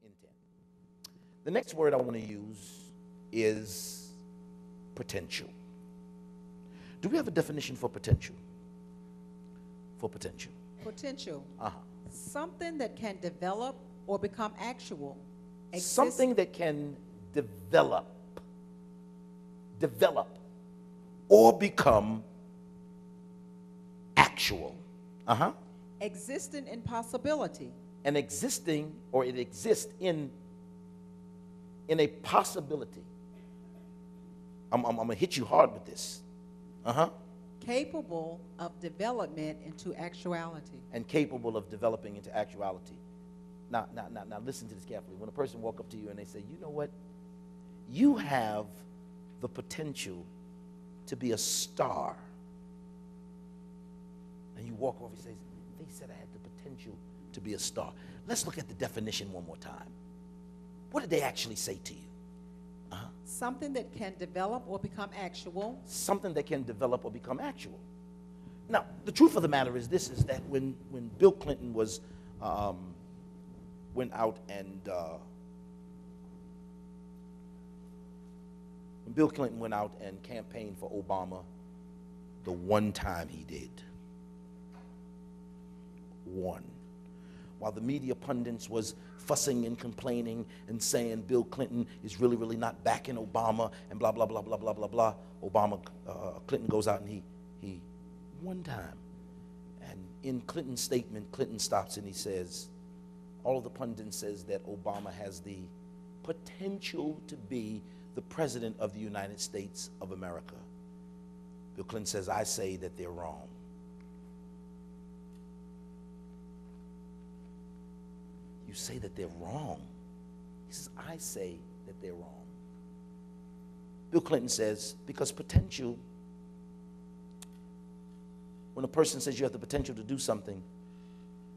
intent. The next word I want to use is potential. Do we have a definition for potential? For potential. Potential. Uh-huh. Something that can develop or become actual. Something that can develop, or become actual. Uh-huh. Existing in possibility. And existing, or it exists in a possibility. I'm going to hit you hard with this. Uh-huh. Capable of development into actuality. And capable of developing into actuality. Now, listen to this carefully. When a person walk up to you and they say, you know what? You have the potential to be a star. And you walk over and say, they said I had the potential to be a star. Let's look at the definition one more time. What did they actually say to you? Uh-huh. Something that can develop or become actual. Something that can develop or become actual. Now, the truth of the matter is this, is that when Bill Clinton was went out and when Bill Clinton went out and campaigned for Obama, the one time he did, won. While the media pundits was fussing and complaining and saying Bill Clinton is really, really not backing Obama and blah, blah, blah, blah, blah, blah, blah, Clinton goes out and he one time. And in Clinton's statement, Clinton stops and he says, all of the pundits says that Obama has the potential to be the president of the United States of America. Bill Clinton says, I say that they're wrong. You say that they're wrong. He says, I say that they're wrong. Bill Clinton says, because potential, when a person says you have the potential to do something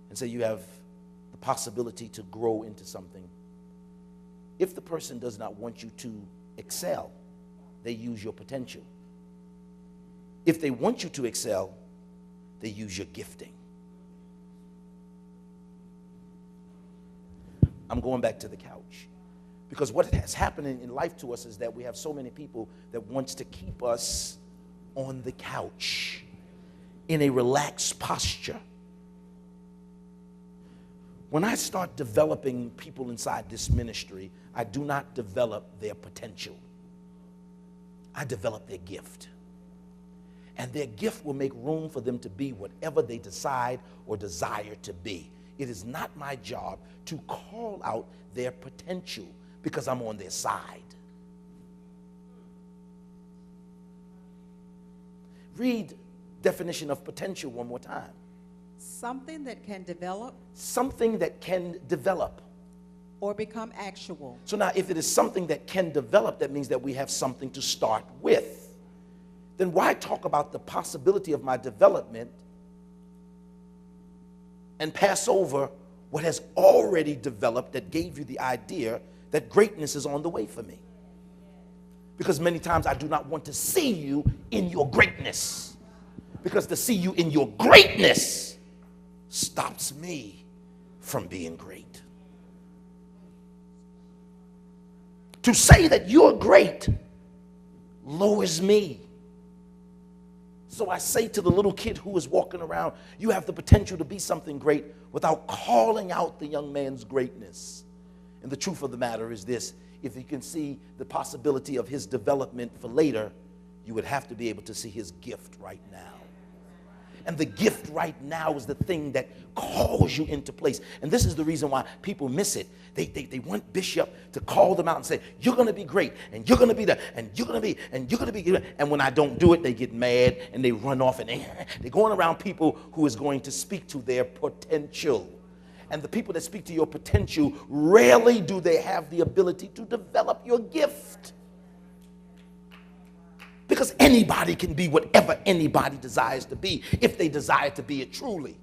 and say you have the possibility to grow into something, if the person does not want you to excel, they use your potential. If they want you to excel, they use your gifting. I'm going back to the couch. Because what has happened in life to us is that we have so many people that wants to keep us on the couch in a relaxed posture. When I start developing people inside this ministry, I do not develop their potential. I develop their gift. And their gift will make room for them to be whatever they decide or desire to be. It is not my job to call out their potential because I'm on their side. Read definition of potential one more time. Something that can develop. Something that can develop. Or become actual. So now if it is something that can develop, that means that we have something to start with. Then why talk about the possibility of my development and pass over what has already developed that gave you the idea that greatness is on the way for me? Because many times I do not want to see you in your greatness. Because to see you in your greatness stops me from being great. To say that you're great lowers me. So I say to the little kid who is walking around, you have the potential to be something great, without calling out the young man's greatness. And the truth of the matter is this: if you can see the possibility of his development for later, you would have to be able to see his gift right now. And the gift right now is the thing that calls you into place. And this is the reason why people miss it. They want Bishop to call them out and say, you're going to be great, and you're going to be that, and you're going to be, and you're going to be. And when I don't do it, they get mad, and they run off, and they're going around people who is going to speak to their potential. And the people that speak to your potential, rarely do they have the ability to develop your gift. Because anybody can be whatever anybody desires to be, if they desire to be it truly.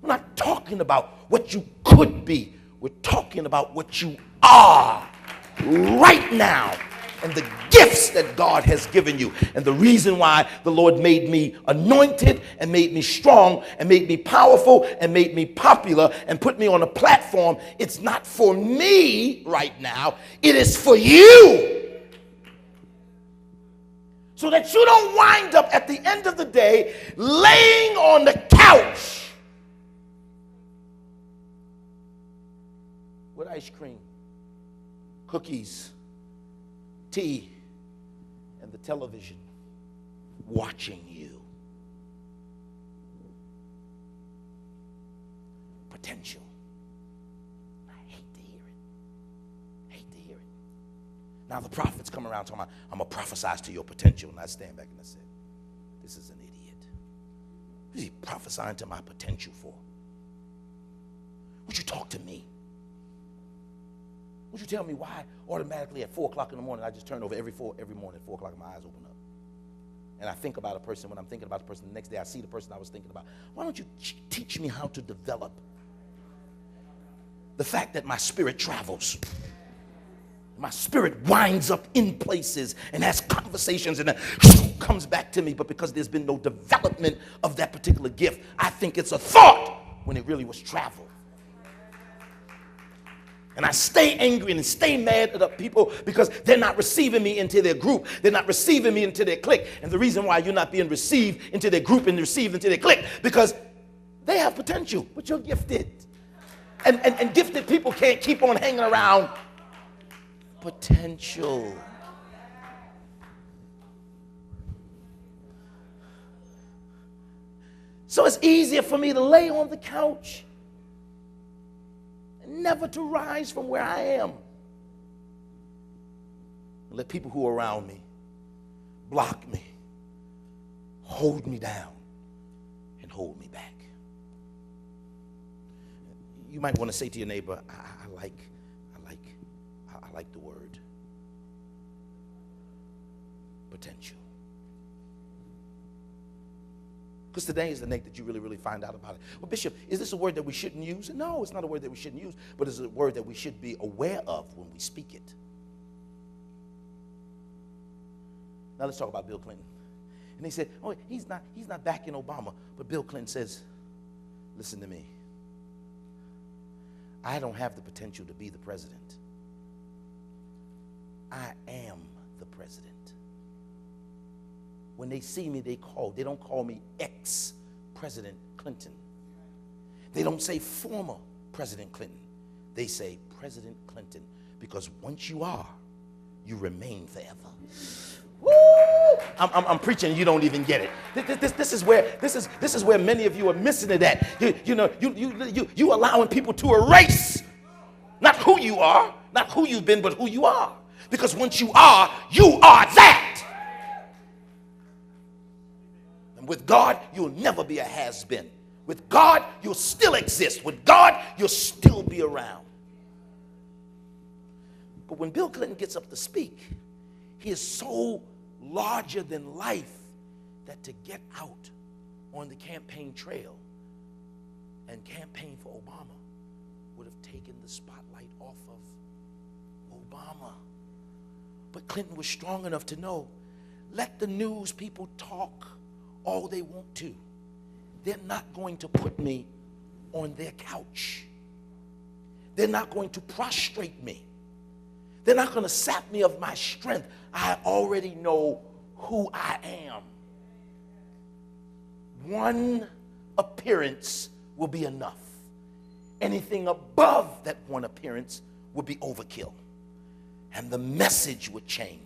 We're not talking about what you could be. We're talking about what you are right now and the gifts that God has given you. And the reason why the Lord made me anointed and made me strong and made me powerful and made me popular and put me on a platform, it's not for me right now. It is for you. So that you don't wind up at the end of the day laying on the couch with ice cream, cookies, tea, and the television watching you. Potential. I hate to hear it. Hate to hear it. Now the prophets come around talking about, I'm going to prophesy to your potential. And I stand back and I said, this is an idiot. What is he prophesying to my potential for? Would you talk to me? Would you tell me why automatically at 4 o'clock in the morning I just turn over every morning at 4 o'clock and my eyes open up? And I think about a person. When I'm thinking about the person, the next day I see the person I was thinking about. Why don't you teach me how to develop the fact that my spirit travels? My spirit winds up in places and has conversations and then comes back to me. But because there's been no development of that particular gift, I think it's a thought when it really was travel. And I stay angry and stay mad at the people because they're not receiving me into their group. They're not receiving me into their clique. And the reason why you're not being received into their group and received into their clique, because they have potential, but you're gifted. And gifted people can't keep on hanging around potential. So it's easier for me to lay on the couch, never to rise from where I am. Let people who are around me block me, hold me down, and hold me back. You might want to say to your neighbor, I like the word potential. Because today is the night that you really find out about it. Well, Bishop, is this a word that we shouldn't use? No, it's not a word that we shouldn't use, but it's a word that we should be aware of when we speak it. Now let's talk about Bill Clinton. And they said, oh, he's not backing Obama. But Bill Clinton says, listen to me. I don't have the potential to be the president. I am the president. When they see me, they don't call me ex-President Clinton. They don't say former President Clinton. They say President Clinton, because once you are, you remain forever. Woo! I'm preaching and you don't even get it. This is where many of you are missing it at. You allowing people to erase not who you are, not who you've been, but who you are. Because once you are that. And with God, you'll never be a has-been. With God, you'll still exist. With God, you'll still be around. But when Bill Clinton gets up to speak, he is so larger than life that to get out on the campaign trail and campaign for Obama would have taken the spotlight off of Obama. But Clinton was strong enough to know, let the news people talk all they want to. They're not going to put me on their couch. They're not going to prostrate me. They're not going to sap me of my strength. I already know who I am. One appearance will be enough. Anything above that one appearance would be overkill. And the message would change.